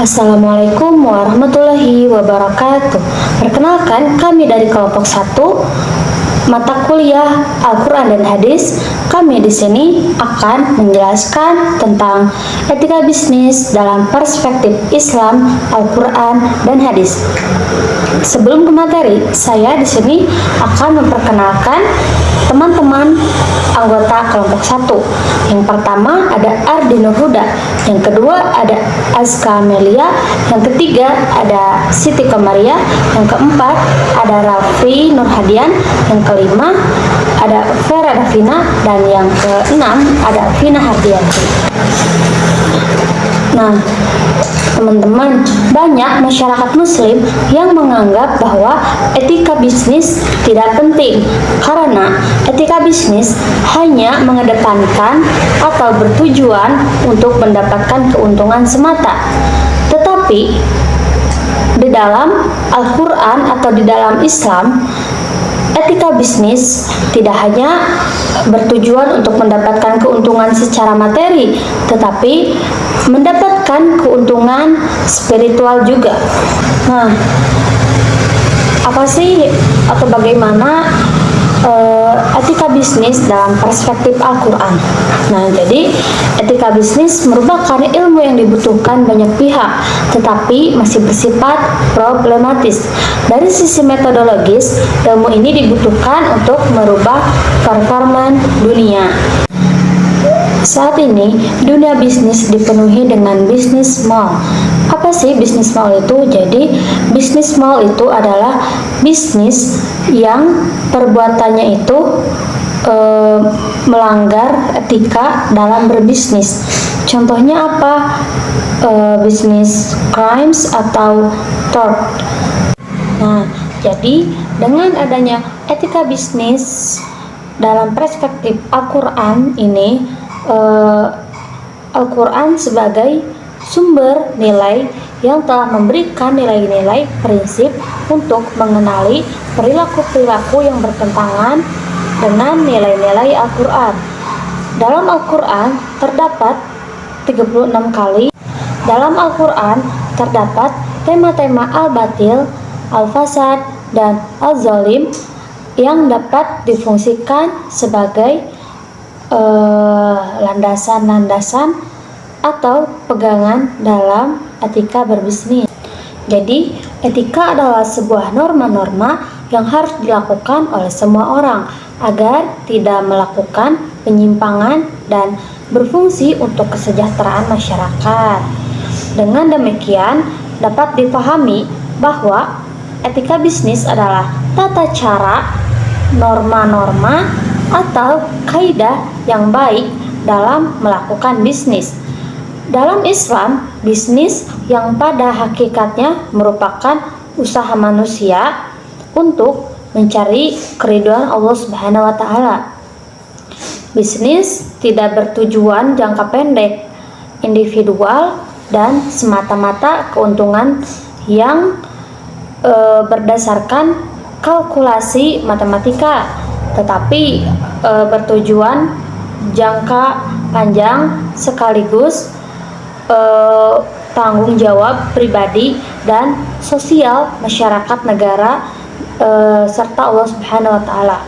Assalamualaikum warahmatullahi wabarakatuh. Perkenalkan, kami dari kelompok 1 mata kuliah Al-Quran dan Hadis. Kami di sini akan menjelaskan tentang etika bisnis dalam perspektif Islam, Al-Quran dan Hadis. Sebelum ke materi, saya di sini akan memperkenalkan teman-teman anggota kelompok 1. Yang pertama ada Ardi Nurhuda, yang kedua ada Azka Amelia, yang ketiga ada Siti Kamaria, yang keempat ada Raffi Nurhadian, yang kelima ada Vera Davina, dan yang keenam ada Vina Hardianti. Nah, teman-teman, banyak masyarakat muslim yang menganggap bahwa etika bisnis tidak penting karena etika bisnis hanya mengedepankan atau bertujuan untuk mendapatkan keuntungan semata. Tetapi di dalam Al-Quran atau di dalam Islam, etika bisnis tidak hanya bertujuan untuk mendapatkan keuntungan secara materi, tetapi mendapatkan keuntungan spiritual juga. Nah, apa sih atau bagaimana etika bisnis dalam perspektif Al-Quran? Nah, jadi etika bisnis merupakan ilmu yang dibutuhkan banyak pihak, tetapi masih bersifat problematis. Dari sisi metodologis, ilmu ini dibutuhkan untuk merubah performa dunia. Saat ini, dunia bisnis dipenuhi dengan bisnis mall. Apa sih bisnis mall itu? Jadi, bisnis mall itu adalah bisnis yang perbuatannya itu melanggar etika dalam berbisnis. Contohnya apa? Bisnis crimes atau tort. Nah, jadi dengan adanya etika bisnis dalam perspektif Al-Quran ini, Al-Quran sebagai sumber nilai yang telah memberikan nilai-nilai prinsip untuk mengenali perilaku-perilaku yang bertentangan dengan nilai-nilai Al-Quran. Dalam Al-Quran terdapat 36 kali. Dalam Al-Quran terdapat tema-tema al-batil, al-fasad, dan al-zalim yang dapat difungsikan sebagai landasan-landasan atau pegangan dalam etika berbisnis. Jadi, etika adalah sebuah norma-norma yang harus dilakukan oleh semua orang agar tidak melakukan penyimpangan dan berfungsi untuk kesejahteraan masyarakat. Dengan demikian, dapat dipahami bahwa etika bisnis adalah tata cara, norma-norma, atau kaidah yang baik dalam melakukan bisnis. Dalam Islam, bisnis yang pada hakikatnya merupakan usaha manusia untuk mencari keridhaan Allah Subhanahu wa taala. Bisnis tidak bertujuan jangka pendek, individual, dan semata-mata keuntungan yang berdasarkan kalkulasi matematika, tetapi bertujuan jangka panjang sekaligus tanggung jawab pribadi dan sosial masyarakat negara serta Allah Subhanahu wa taala.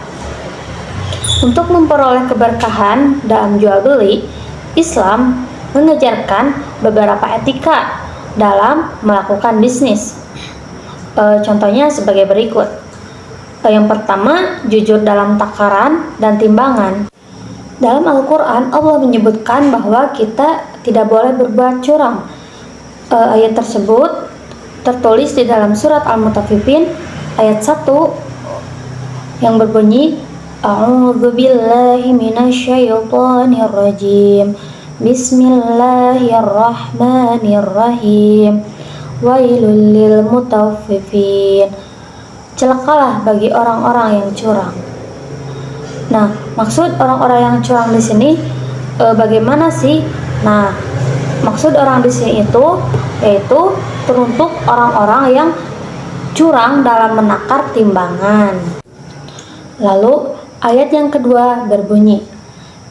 Untuk memperoleh keberkahan dalam jual beli, Islam mengajarkan beberapa etika dalam melakukan bisnis. Contohnya sebagai berikut. Yang pertama, jujur dalam takaran dan timbangan. Dalam Al-Quran, Allah menyebutkan bahwa kita tidak boleh berbuat curang. Ayat tersebut tertulis di dalam surat Al-Mutaffifin ayat 1 yang berbunyi, A'udzu billahi minasyaitonir rajim. Bismillahirrahmanirrahim. Wailul lil mutaffifin. Celakalah bagi orang-orang yang curang. Nah, maksud orang-orang yang curang di sini bagaimana sih? Nah, maksud orang di sini itu yaitu teruntuk orang-orang yang curang dalam menakar timbangan. Lalu ayat yang kedua berbunyi,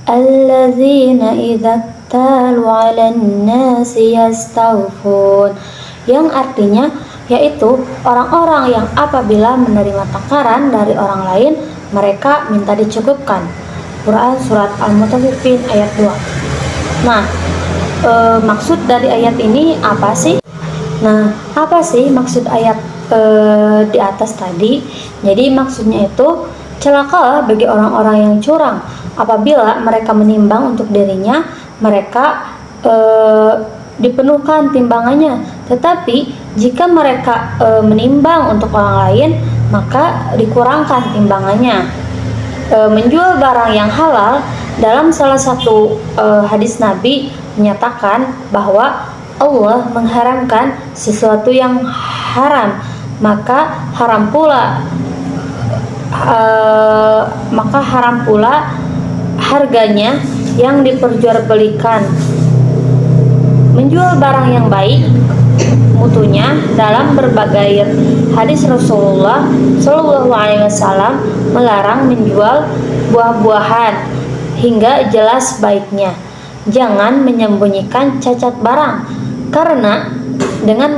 alladzina idza talu 'alan nasi yastawfun, yang artinya yaitu orang-orang yang apabila menerima takaran dari orang lain mereka minta dicukupkan. Quran Surat Al-Mutaffifin ayat 2. Nah, maksud dari ayat ini apa sih? Nah, apa sih maksud ayat di atas tadi? Jadi maksudnya itu celaka bagi orang-orang yang curang apabila mereka menimbang untuk dirinya, mereka dipenuhkan timbangannya, tetapi jika mereka menimbang untuk orang lain maka dikurangkan timbangannya. Menjual barang yang halal, dalam salah satu hadis Nabi menyatakan bahwa Allah mengharamkan sesuatu yang haram, maka haram pula harganya yang diperjualbelikan. Menjual barang yang baik mutunya, dalam berbagai hadis Rasulullah Shallallahu Alaihi Wasallam melarang menjual buah-buahan hingga jelas baiknya. Jangan menyembunyikan cacat barang, karena dengan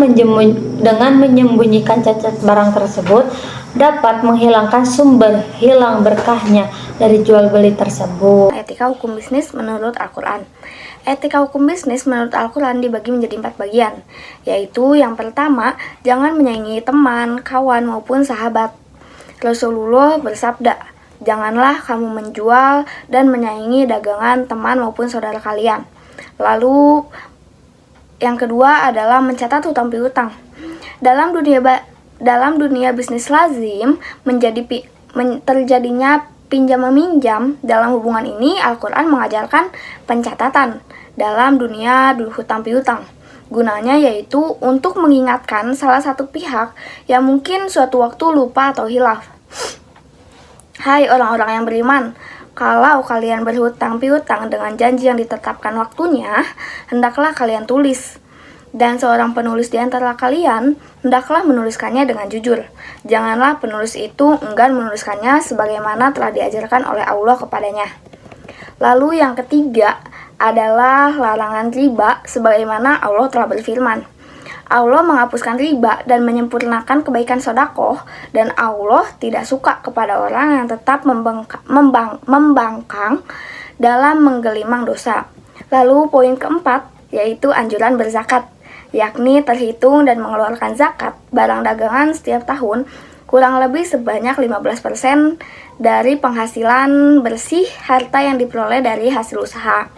menyembunyikan cacat barang tersebut dapat menghilangkan sumber hilang berkahnya dari jual beli tersebut. Etika hukum bisnis menurut Al-Quran. Etika hukum bisnis menurut Al-Quran dibagi menjadi 4 bagian, yaitu yang pertama, jangan menyaingi teman, kawan, maupun sahabat. Rasulullah bersabda, janganlah kamu menjual dan menyaingi dagangan teman maupun saudara kalian. Lalu, yang kedua adalah mencatat hutang piutang. Dalam dunia bisnis lazim, terjadinya pinjam meminjam. Dalam hubungan ini, Al-Quran mengajarkan pencatatan dalam dunia hutang piutang. Gunanya yaitu untuk mengingatkan salah satu pihak yang mungkin suatu waktu lupa atau hilaf. Hai orang-orang yang beriman, kalau kalian berhutang piutang dengan janji yang ditetapkan waktunya, hendaklah kalian tulis. Dan seorang penulis di antara kalian hendaklah menuliskannya dengan jujur. Janganlah penulis itu enggan menuliskannya sebagaimana telah diajarkan oleh Allah kepadanya. Lalu yang ketiga adalah larangan riba, sebagaimana Allah telah berfirman. Allah menghapuskan riba dan menyempurnakan kebaikan sedekah, dan Allah tidak suka kepada orang yang tetap membangkang dalam menggelimang dosa. Lalu poin keempat yaitu anjuran berzakat, yakni terhitung dan mengeluarkan zakat barang dagangan setiap tahun kurang lebih sebanyak 15% dari penghasilan bersih harta yang diperoleh dari hasil usaha.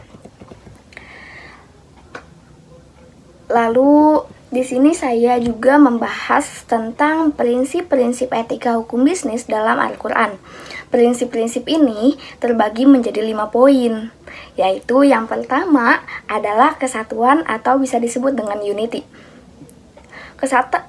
Lalu di sini saya juga membahas tentang prinsip-prinsip etika hukum bisnis dalam Al-Quran. Prinsip-prinsip ini terbagi menjadi 5 poin, yaitu yang pertama adalah kesatuan atau bisa disebut dengan unity.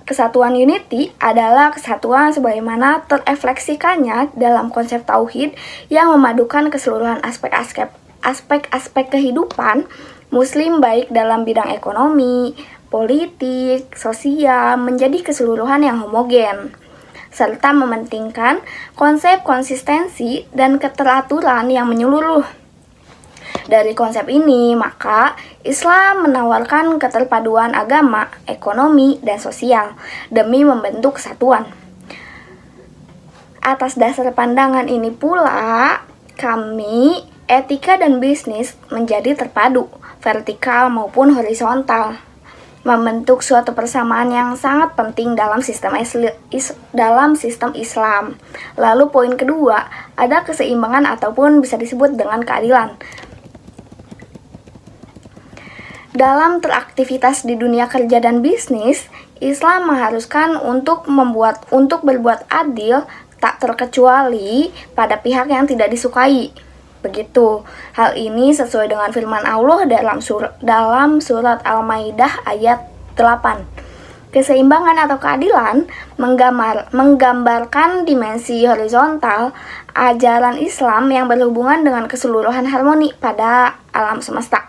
Kesatuan unity adalah kesatuan sebagaimana terefleksikannya dalam konsep tauhid yang memadukan keseluruhan aspek-aspek kehidupan Muslim baik dalam bidang ekonomi, politik, sosial menjadi keseluruhan yang homogen, serta mementingkan konsep konsistensi dan keteraturan yang menyeluruh. Dari konsep ini, maka Islam menawarkan keterpaduan agama, ekonomi, dan sosial demi membentuk kesatuan. Atas dasar pandangan ini pula, kami etika dan bisnis menjadi terpadu, vertikal maupun horizontal, membentuk suatu persamaan yang sangat penting dalam sistem Islam. Lalu poin kedua, ada keseimbangan ataupun bisa disebut dengan keadilan. Dalam beraktivitas di dunia kerja dan bisnis, Islam mengharuskan untuk berbuat adil tak terkecuali pada pihak yang tidak disukai. Begitu. Hal ini sesuai dengan firman Allah dalam surat Al-Maidah ayat 8. Keseimbangan atau keadilan menggambarkan dimensi horizontal ajaran Islam yang berhubungan dengan keseluruhan harmoni pada alam semesta.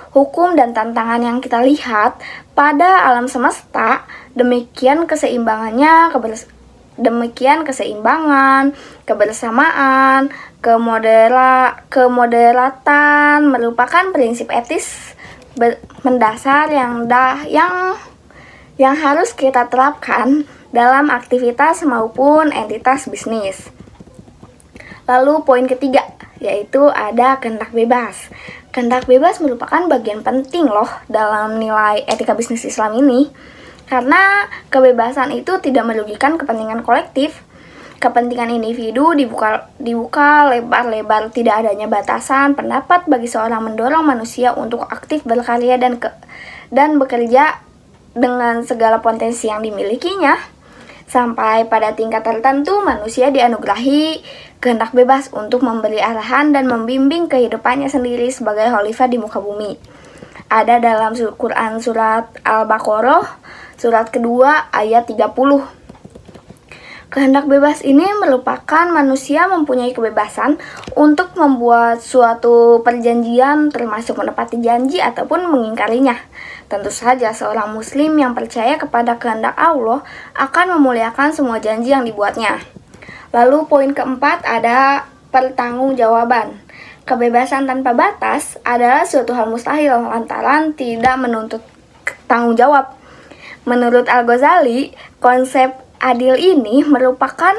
Hukum dan tantangan yang kita lihat pada alam semesta, demikian keseimbangannya Demikian keseimbangan, kebersamaan, kemoderatan merupakan prinsip etis mendasar yang harus kita terapkan dalam aktivitas maupun entitas bisnis. Lalu poin ketiga, yaitu ada kehendak bebas. Kehendak bebas merupakan bagian penting loh dalam nilai etika bisnis Islam ini. Karena kebebasan itu tidak merugikan kepentingan kolektif. Kepentingan individu dibuka lebar-lebar, tidak adanya batasan pendapat bagi seorang mendorong manusia untuk aktif berkarya dan bekerja dengan segala potensi yang dimilikinya. Sampai pada tingkat tertentu manusia dianugerahi kehendak bebas untuk memberi arahan dan membimbing kehidupannya sendiri sebagai khalifah di muka bumi. Ada dalam Quran surat Al-Baqarah surat kedua ayat 30. Kehendak bebas ini merupakan manusia mempunyai kebebasan untuk membuat suatu perjanjian, termasuk menepati janji ataupun mengingkarinya. Tentu saja seorang muslim yang percaya kepada kehendak Allah akan memuliakan semua janji yang dibuatnya. Lalu poin keempat ada pertanggungjawaban. Kebebasan tanpa batas adalah suatu hal mustahil lantaran tidak menuntut tanggung jawab. Menurut Al-Ghazali, konsep adil ini merupakan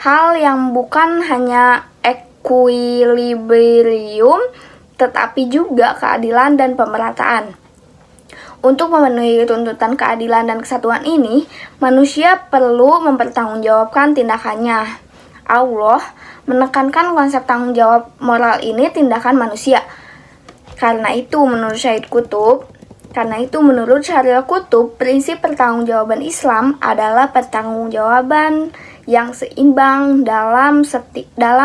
hal yang bukan hanya equilibrium, tetapi juga keadilan dan pemerataan. Untuk memenuhi tuntutan keadilan dan kesatuan ini, manusia perlu mempertanggungjawabkan tindakannya. Allah menekankan konsep tanggung jawab moral ini tindakan manusia. Karena itu menurut Syariah Kutub, prinsip pertanggungjawaban Islam adalah pertanggungjawaban yang seimbang dalam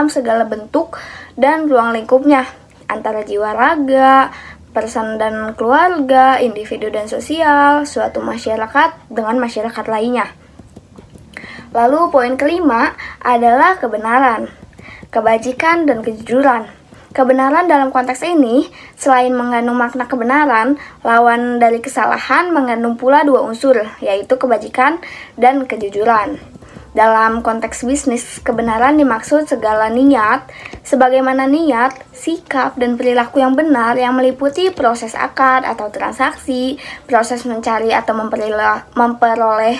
segala bentuk dan ruang lingkupnya, antara jiwa raga, person dan keluarga, individu dan sosial, suatu masyarakat dengan masyarakat lainnya. Lalu poin kelima adalah kebenaran, kebajikan, dan kejujuran. Kebenaran dalam konteks ini, selain mengandung makna kebenaran, lawan dari kesalahan mengandung pula dua unsur, yaitu kebajikan dan kejujuran. Dalam konteks bisnis, kebenaran dimaksud segala niat, sebagaimana niat, sikap, dan perilaku yang benar yang meliputi proses akad atau transaksi, proses mencari atau memperoleh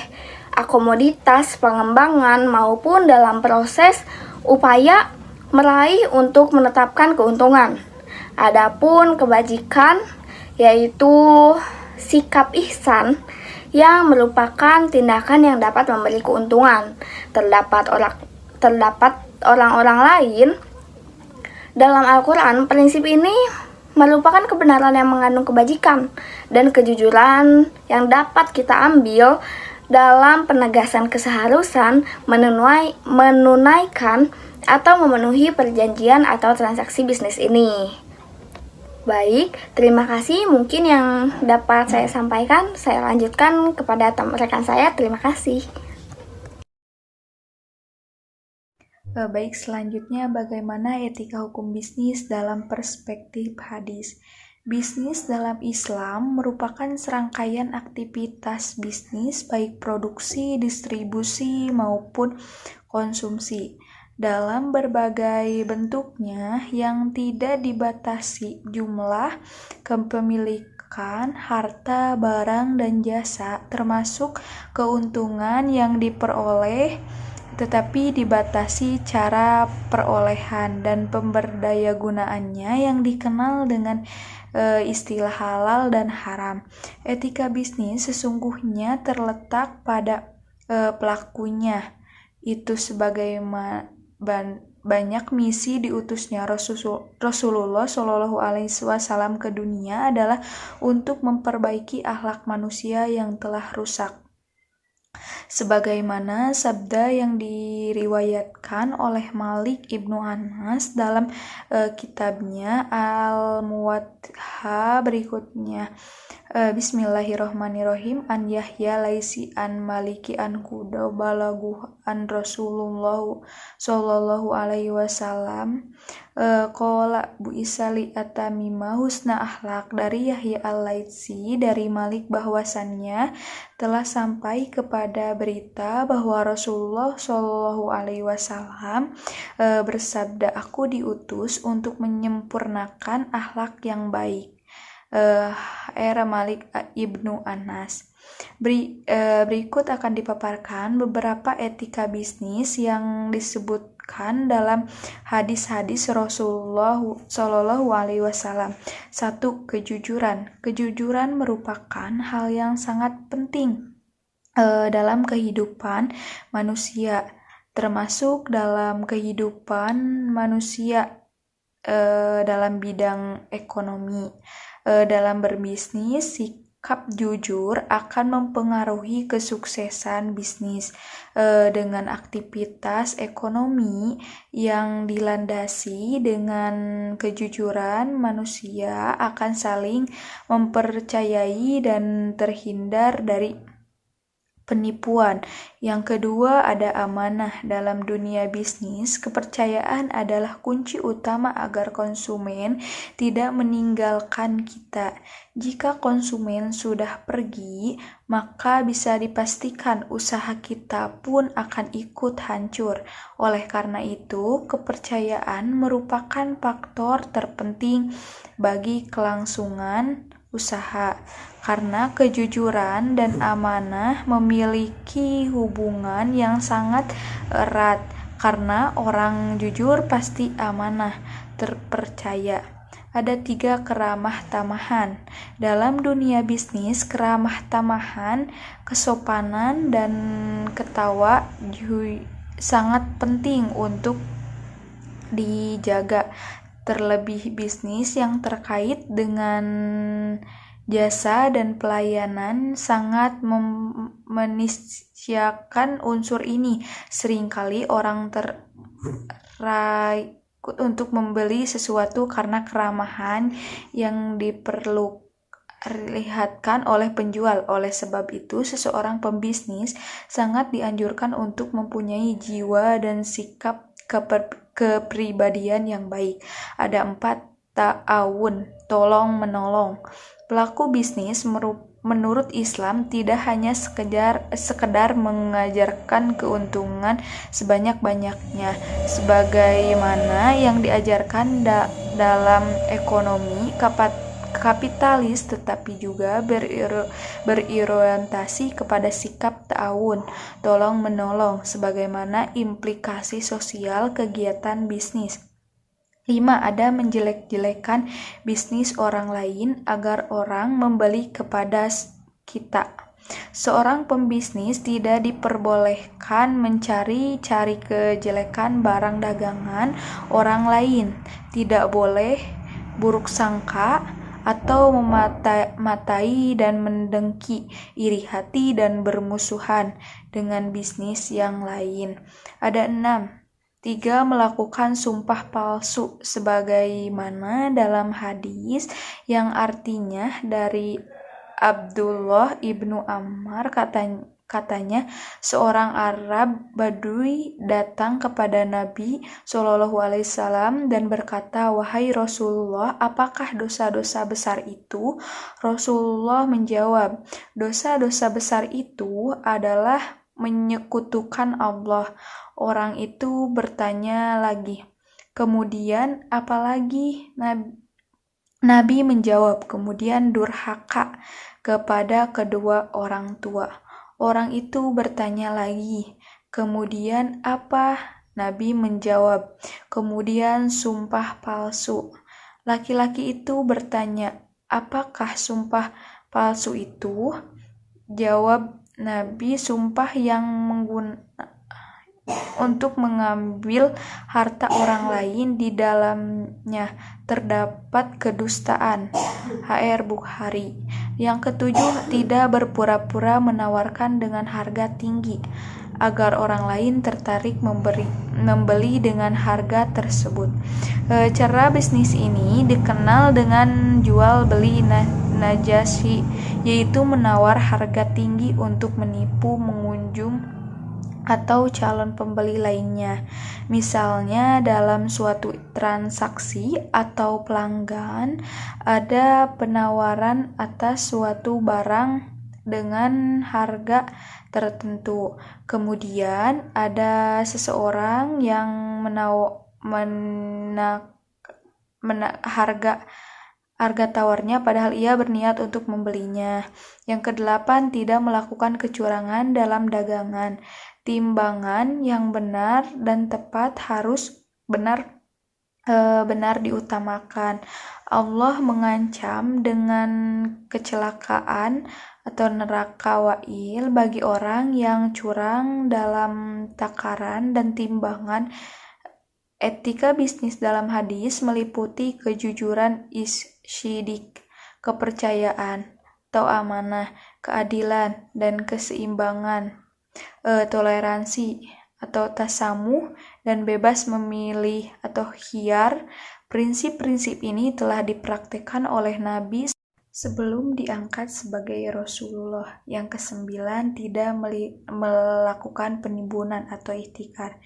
komoditas, pengembangan, maupun dalam proses upaya meraih untuk menetapkan keuntungan. Adapun kebajikan yaitu sikap ihsan yang merupakan tindakan yang dapat memberi keuntungan. Terdapat orang-orang lain dalam Al-Quran. Prinsip ini merupakan kebenaran yang mengandung kebajikan dan kejujuran yang dapat kita ambil dalam penegasan keseharusan menunaikan atau memenuhi perjanjian atau transaksi bisnis ini. Baik, terima kasih. Mungkin yang dapat saya sampaikan, saya lanjutkan kepada rekan saya. Terima kasih. Baik, selanjutnya bagaimana etika hukum bisnis dalam perspektif hadis. Bisnis dalam Islam merupakan serangkaian aktivitas bisnis baik produksi, distribusi, maupun konsumsi dalam berbagai bentuknya yang tidak dibatasi jumlah, kepemilikan, harta, barang, dan jasa, termasuk keuntungan yang diperoleh, tetapi dibatasi cara perolehan dan pemberdayagunaannya yang dikenal dengan istilah halal dan haram. Etika bisnis sesungguhnya terletak pada pelakunya. Itu sebagai banyak misi diutusnya Rasulullah Shallallahu Alaihi Wasallam ke dunia adalah untuk memperbaiki akhlak manusia yang telah rusak. Sebagaimana sabda yang diriwayatkan oleh Malik Ibnu Anas dalam kitabnya Al-Muwatta berikutnya, Bismillahirrohmanirrohim. An Yahya laisi an Maliki an Kuda balagu an Rasulullah sallallahu alaihi wasallam qala bu isali atamima husna akhlak. Dari Yahya al-Laitsi dari Malik bahwasannya telah sampai kepada berita bahwa Rasulullah sallallahu alaihi wasallam bersabda, aku diutus untuk menyempurnakan akhlak yang baik. Era Malik Ibnu Anas. Berikut akan dipaparkan beberapa etika bisnis yang disebutkan dalam hadis-hadis Rasulullah Shallallahu Alaihi Wasallam. 1. Kejujuran. Kejujuran merupakan hal yang sangat penting dalam kehidupan manusia, termasuk dalam kehidupan manusia dalam bidang ekonomi. Dalam berbisnis, sikap jujur akan mempengaruhi kesuksesan bisnis. Dengan aktivitas ekonomi yang dilandasi dengan kejujuran, manusia akan saling mempercayai dan terhindar dari penipuan. Yang kedua, ada amanah. Dalam dunia bisnis, kepercayaan adalah kunci utama agar konsumen tidak meninggalkan kita. Jika konsumen sudah pergi, maka bisa dipastikan usaha kita pun akan ikut hancur. Oleh karena itu, kepercayaan merupakan faktor terpenting bagi kelangsungan usaha. Karena kejujuran dan amanah memiliki hubungan yang sangat erat. Karena orang jujur pasti amanah, terpercaya. Ada 3 keramah tamahan. Dalam dunia bisnis, keramah tamahan, kesopanan, dan ketawa sangat penting untuk dijaga. Terlebih bisnis yang terkait dengan jasa dan pelayanan sangat menisyakan unsur ini. Seringkali orang terikut untuk membeli sesuatu karena keramahan yang diperlihatkan oleh penjual. Oleh sebab itu, seseorang pembisnis sangat dianjurkan untuk mempunyai jiwa dan sikap kepribadian yang baik. Ada 4. Ta'awun, tolong menolong. Pelaku bisnis menurut Islam tidak hanya sekedar mengajarkan keuntungan sebanyak-banyaknya sebagaimana yang diajarkan dalam ekonomi kapitalis, tetapi juga berorientasi kepada sikap ta'awun, tolong menolong, sebagaimana implikasi sosial kegiatan bisnis. 5. Ada menjelek-jelekan bisnis orang lain agar orang membeli kepada kita. Seorang pembisnis tidak diperbolehkan mencari-cari kejelekan barang dagangan orang lain. Tidak boleh buruk sangka atau mematai dan mendengki, iri hati dan bermusuhan dengan bisnis yang lain. Ada 6. 3. Melakukan sumpah palsu sebagaimana dalam hadis yang artinya dari Abdullah ibnu Ammar katanya seorang Arab Badui datang kepada Nabi SAW dan berkata, wahai Rasulullah, apakah dosa-dosa besar itu? Rasulullah menjawab, dosa-dosa besar itu adalah menyekutukan Allah. Orang itu bertanya lagi, kemudian apalagi? Nabi menjawab, kemudian durhaka kepada kedua orang tua. Orang itu bertanya lagi, kemudian apa? Nabi menjawab, kemudian sumpah palsu. Laki-laki itu bertanya, apakah sumpah palsu itu? Jawab Nabi, sumpah yang untuk mengambil harta orang lain di dalamnya terdapat kedustaan. HR Bukhari. Yang ketujuh, tidak berpura-pura menawarkan dengan harga tinggi agar orang lain tertarik membeli dengan harga tersebut. Cara bisnis ini dikenal dengan jual beli Najasyi, yaitu menawar harga tinggi untuk menipu pengunjung atau calon pembeli lainnya. Misalnya dalam suatu transaksi atau pelanggan ada penawaran atas suatu barang dengan harga tertentu. Kemudian ada seseorang yang harga tawarnya padahal ia berniat untuk membelinya. Yang kedelapan, tidak melakukan kecurangan dalam dagangan. Timbangan yang benar dan tepat harus benar diutamakan. Allah mengancam dengan kecelakaan atau neraka wa'il bagi orang yang curang dalam takaran dan timbangan. Etika bisnis dalam hadis meliputi kejujuran syidik, kepercayaan atau amanah, keadilan dan keseimbangan, toleransi atau tasamuh, dan bebas memilih atau khiyar. Prinsip-prinsip ini telah dipraktikkan oleh Nabi sebelum diangkat sebagai Rasulullah. Yang kesembilan, tidak melakukan penimbunan atau ihtikar.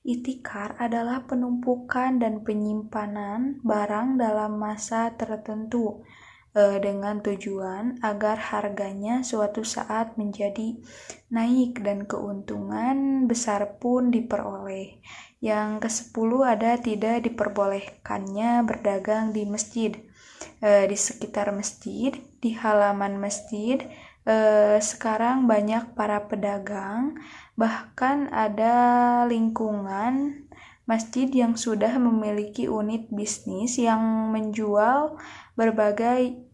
Ihtikar adalah penumpukan dan penyimpanan barang dalam masa tertentu dengan tujuan agar harganya suatu saat menjadi naik dan keuntungan besar pun diperoleh. Yang ke-10 ada tidak diperbolehkannya berdagang di masjid, di sekitar masjid, di halaman masjid. Sekarang banyak para pedagang, bahkan ada lingkungan masjid yang sudah memiliki unit bisnis yang menjual berbagai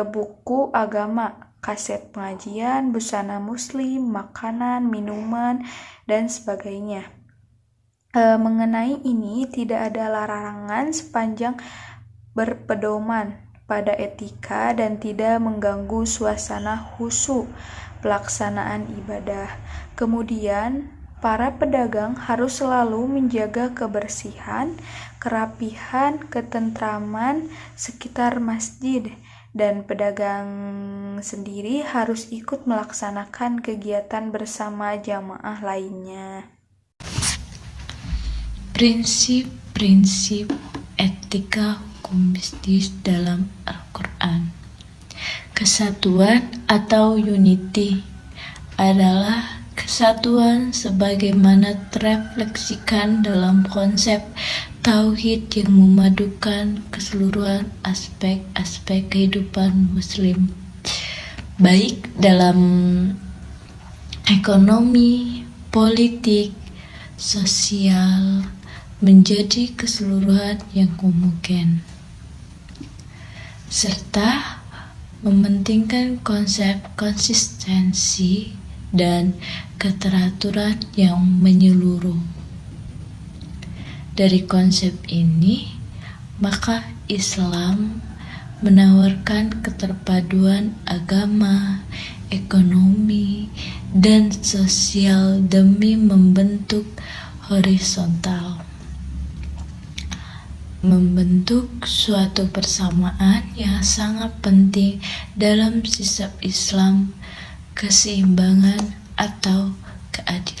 buku agama, kaset pengajian, busana muslim, makanan, minuman, dan sebagainya. Mengenai ini tidak ada larangan sepanjang berpedoman pada etika dan tidak mengganggu suasana khusyuk pelaksanaan ibadah. Kemudian, para pedagang harus selalu menjaga kebersihan, kerapihan, ketentraman sekitar masjid, dan pedagang sendiri harus ikut melaksanakan kegiatan bersama jamaah lainnya. Prinsip-prinsip etika hukum bisnis dalam Al-Quran. Kesatuan atau unity adalah kesatuan sebagaimana terefleksikan dalam konsep tauhid yang memadukan keseluruhan aspek-aspek kehidupan muslim, baik dalam ekonomi, politik, sosial, menjadi keseluruhan yang homogen, serta mementingkan konsep konsistensi dan keteraturan yang menyeluruh. Dari konsep ini, maka Islam menawarkan keterpaduan agama, ekonomi, dan sosial demi membentuk horizontal, membentuk suatu persamaan yang sangat penting dalam sistem Islam, keseimbangan atau keadilan.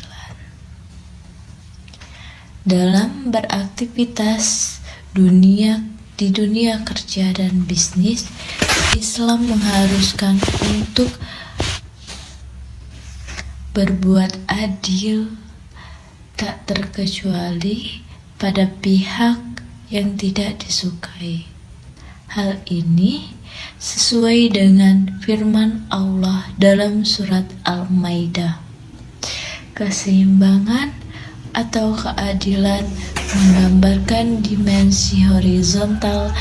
Dalam beraktivitas di dunia kerja dan bisnis, Islam mengharuskan untuk berbuat adil, tak terkecuali pada pihak yang tidak disukai. Hal ini sesuai dengan firman Allah dalam surat Al-Maidah. Keseimbangan atau keadilan menggambarkan dimensi horizontal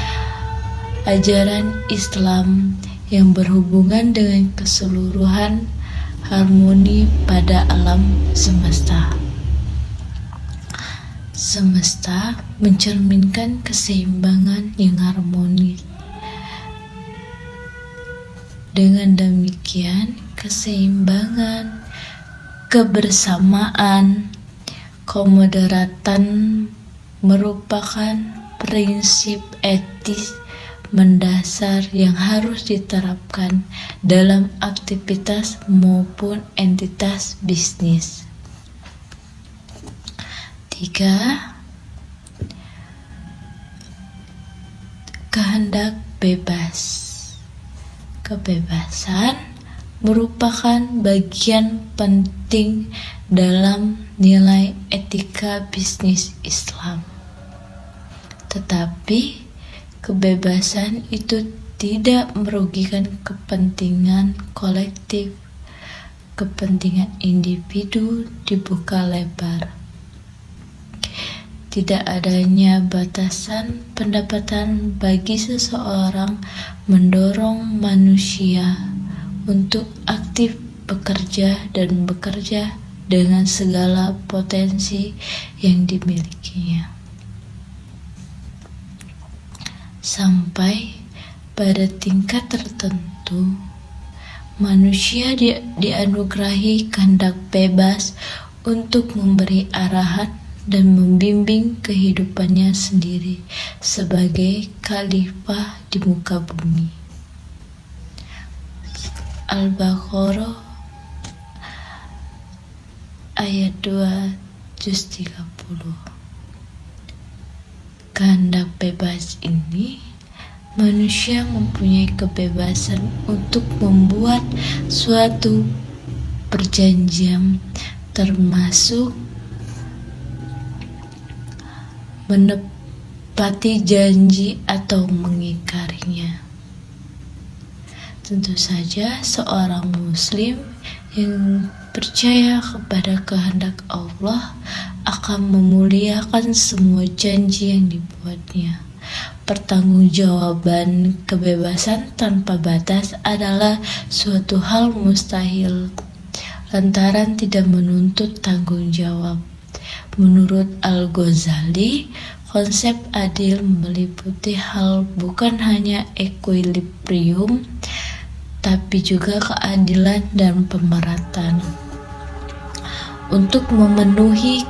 ajaran Islam yang berhubungan dengan keseluruhan harmoni pada alam semesta. Semesta mencerminkan keseimbangan yang harmonis. Dengan demikian, keseimbangan, kebersamaan, kemoderatan merupakan prinsip etis mendasar yang harus diterapkan dalam aktivitas maupun entitas bisnis. 3. Kehendak bebas. Kebebasan merupakan bagian penting dalam nilai etika bisnis Islam. Tetapi kebebasan itu tidak merugikan kepentingan kolektif. Kepentingan individu dibuka lebar. Tidak adanya batasan pendapatan bagi seseorang mendorong manusia untuk aktif bekerja dan bekerja dengan segala potensi yang dimilikinya. Sampai pada tingkat tertentu, manusia dianugerahi kehendak bebas untuk memberi arahan dan membimbing kehidupannya sendiri sebagai khalifah di muka bumi. Al-Baqarah ayat 2 juz 30. Kehendak bebas ini, manusia mempunyai kebebasan untuk membuat suatu perjanjian, termasuk menepati janji atau mengingkarinya. Tentu saja seorang muslim yang percaya kepada kehendak Allah akan memuliakan semua janji yang dibuatnya. Pertanggungjawaban kebebasan tanpa batas adalah suatu hal mustahil, lantaran tidak menuntut tanggung jawab. Menurut Al-Ghazali, konsep adil meliputi hal bukan hanya equilibrium, tapi juga keadilan dan pemerataan. Untuk memenuhi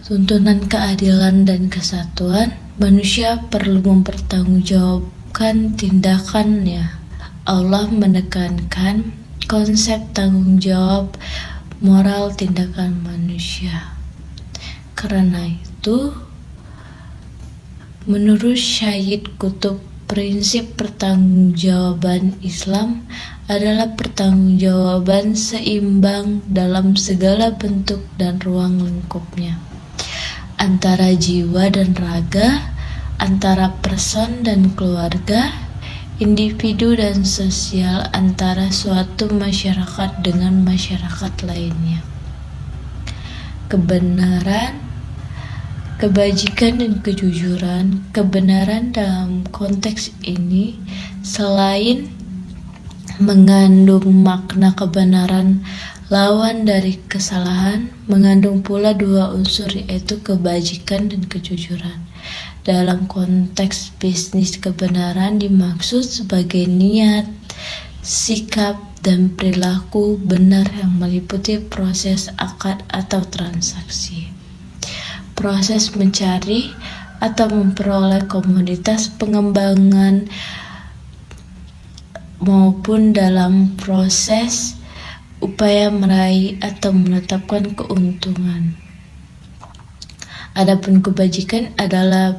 tuntunan keadilan dan kesatuan, manusia perlu mempertanggungjawabkan tindakannya. Allah menekankan konsep tanggung jawab moral tindakan manusia. Karena itu, menurut Syed Qutb, prinsip pertanggungjawaban Islam adalah pertanggungjawaban seimbang dalam segala bentuk dan ruang lingkupnya, antara jiwa dan raga, antara person dan keluarga, individu dan sosial, antara suatu masyarakat dengan masyarakat lainnya. Kebenaran, kebajikan dan kejujuran. Kebenaran dalam konteks ini selain mengandung makna kebenaran lawan dari kesalahan, mengandung pula dua unsur, yaitu kebajikan dan kejujuran. Dalam konteks bisnis, kebenaran dimaksud sebagai niat, sikap, dan perilaku benar yang meliputi proses akad atau transaksi, proses mencari atau memperoleh komoditas, pengembangan, maupun dalam proses upaya meraih atau menetapkan keuntungan. Adapun kebajikan adalah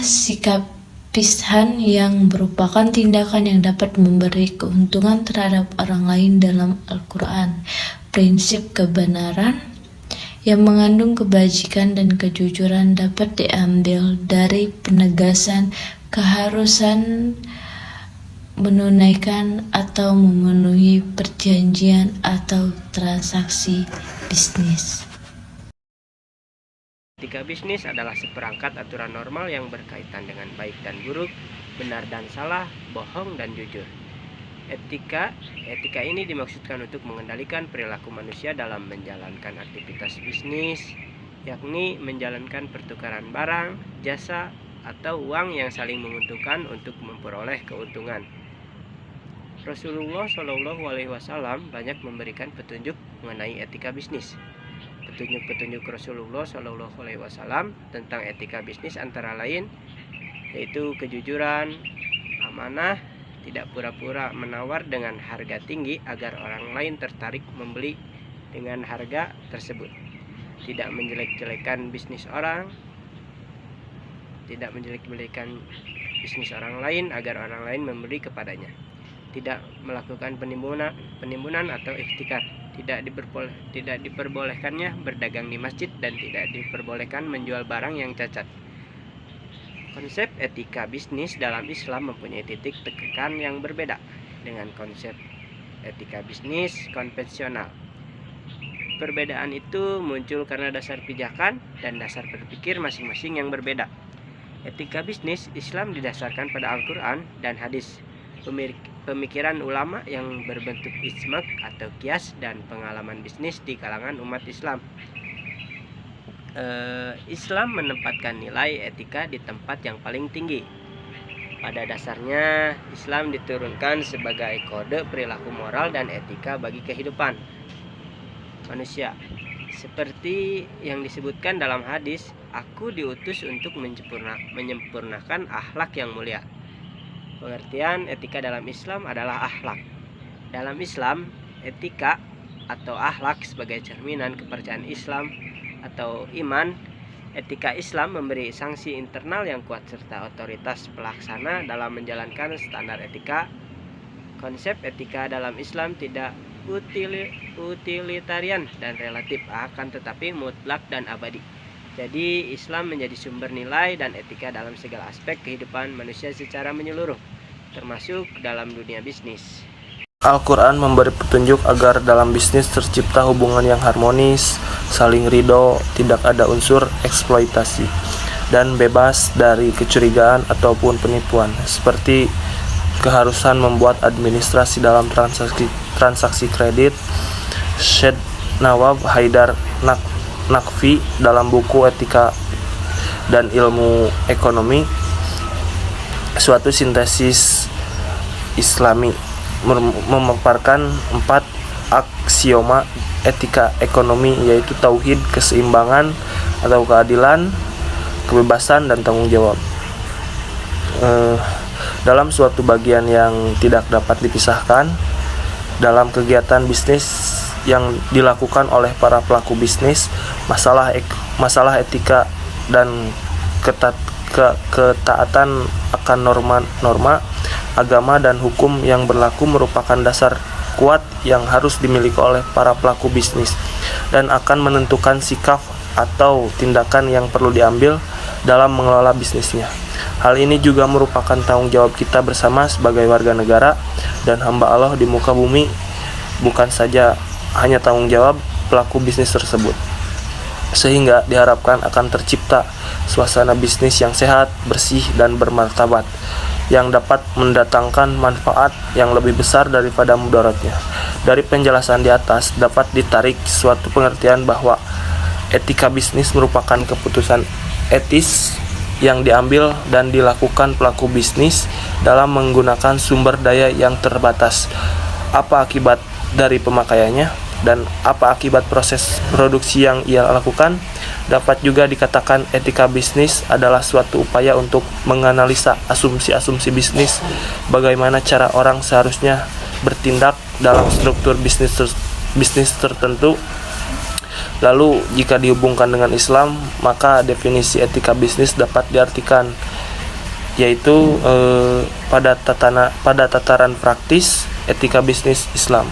sikap pisan yang merupakan tindakan yang dapat memberi keuntungan terhadap orang lain. Dalam Al-Quran, prinsip kebenaran yang mengandung kebajikan dan kejujuran dapat diambil dari penegasan keharusan menunaikan atau memenuhi perjanjian atau transaksi bisnis. Etika bisnis adalah seperangkat aturan normal yang berkaitan dengan baik dan buruk, benar dan salah, bohong dan jujur. Etika ini dimaksudkan untuk mengendalikan perilaku manusia dalam menjalankan aktivitas bisnis, yakni menjalankan pertukaran barang, jasa, atau uang yang saling menguntungkan untuk memperoleh keuntungan. Rasulullah SAW banyak memberikan petunjuk mengenai etika bisnis. petunjuk-petunjuk Rasulullah Shallallahu Alaihi Wasallam tentang etika bisnis antara lain yaitu kejujuran, amanah, tidak pura-pura menawar dengan harga tinggi agar orang lain tertarik membeli dengan harga tersebut, tidak menjelek-jelekan bisnis orang, tidak menjelek-jelekan bisnis orang lain agar orang lain membeli kepadanya, tidak melakukan penimbunan atau ihtikar, tidak diperbolehkannya berdagang di masjid dan tidak diperbolehkan menjual barang yang cacat. Konsep etika bisnis dalam Islam mempunyai titik tekan yang berbeda dengan konsep etika bisnis konvensional. Perbedaan itu muncul karena dasar pijakan dan dasar berpikir masing-masing yang berbeda. Etika bisnis Islam didasarkan pada Al-Quran dan hadis, pemikiran ulama yang berbentuk ijma atau kias, dan pengalaman bisnis di kalangan umat Islam. Islam menempatkan nilai etika di tempat yang paling tinggi. Pada dasarnya, Islam diturunkan sebagai kode perilaku moral dan etika bagi kehidupan manusia. Seperti yang disebutkan dalam hadis, aku diutus untuk menyempurnakan akhlak yang mulia. Pengertian etika dalam Islam adalah akhlak. Dalam Islam, etika atau akhlak sebagai cerminan kepercayaan Islam atau iman. Etika Islam memberi sanksi internal yang kuat serta otoritas pelaksana dalam menjalankan standar etika. Konsep etika dalam Islam tidak utilitarian dan relatif, akan tetapi mutlak dan abadi. Jadi Islam menjadi sumber nilai dan etika dalam segala aspek kehidupan manusia secara menyeluruh, termasuk dalam dunia bisnis. Al-Quran memberi petunjuk agar dalam bisnis tercipta hubungan yang harmonis, saling ridho, tidak ada unsur eksploitasi, dan bebas dari kecurigaan ataupun penipuan, seperti keharusan membuat administrasi dalam transaksi kredit. Syed Nawab Haidar Naqvi dalam buku Etika dan Ilmu Ekonomi, suatu sintesis Islami, memaparkan 4 aksioma etika ekonomi, yaitu tauhid, keseimbangan atau keadilan, kebebasan, dan tanggung jawab. Dalam suatu bagian yang tidak dapat dipisahkan dalam kegiatan bisnis yang dilakukan oleh para pelaku bisnis, masalah etika dan ketaatan akan norma agama dan hukum yang berlaku merupakan dasar kuat yang harus dimiliki oleh para pelaku bisnis dan akan menentukan sikap atau tindakan yang perlu diambil dalam mengelola bisnisnya. Hal ini juga merupakan tanggung jawab kita bersama sebagai warga negara dan hamba Allah di muka bumi, bukan saja hanya tanggung jawab pelaku bisnis tersebut. Sehingga diharapkan akan tercipta suasana bisnis yang sehat, bersih, dan bermartabat, yang dapat mendatangkan manfaat yang lebih besar daripada mudaratnya. Dari penjelasan di atas dapat ditarik suatu pengertian bahwa etika bisnis merupakan keputusan etis yang diambil dan dilakukan pelaku bisnis dalam menggunakan sumber daya yang terbatas. Apa akibat dari pemakaiannya dan apa akibat proses produksi yang ia lakukan. Dapat juga dikatakan etika bisnis adalah suatu upaya untuk menganalisa asumsi-asumsi bisnis, bagaimana cara orang seharusnya bertindak dalam struktur bisnis tertentu. Lalu jika dihubungkan dengan Islam, maka definisi etika bisnis dapat diartikan yaitu pada tataran praktis etika bisnis Islam.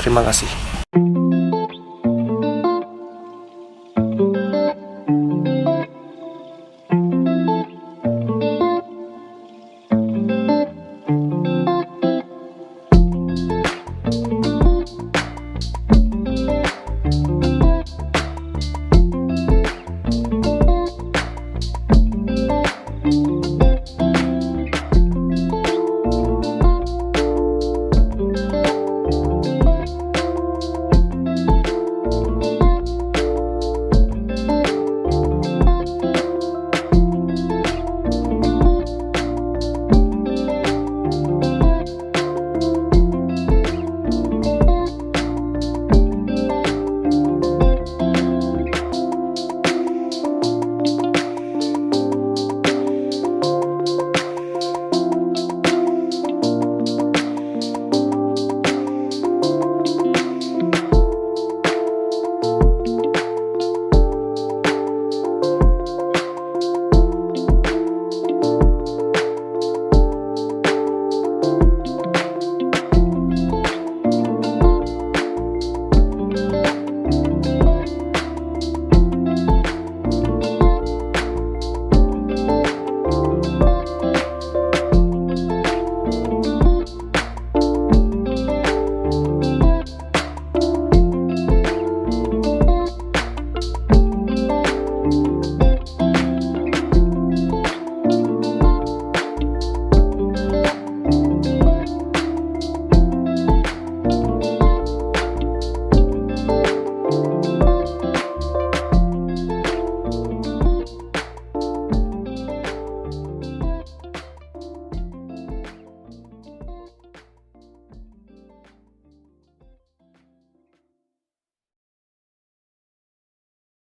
Terima kasih.